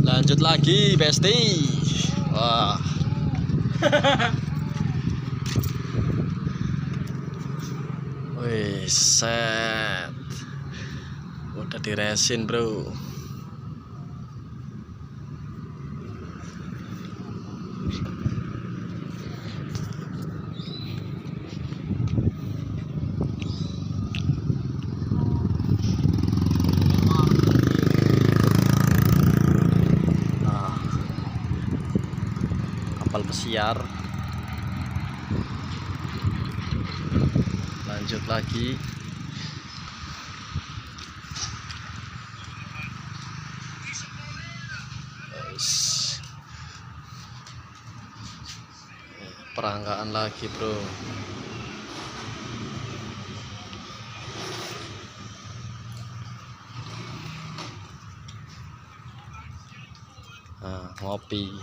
Lanjut lagi, Besti. Wah. Wih, set. Udah diresin, bro. Nah, kapal pesiar. Lanjut lagi. Perangkaan lagi, bro. Nah, ngopi.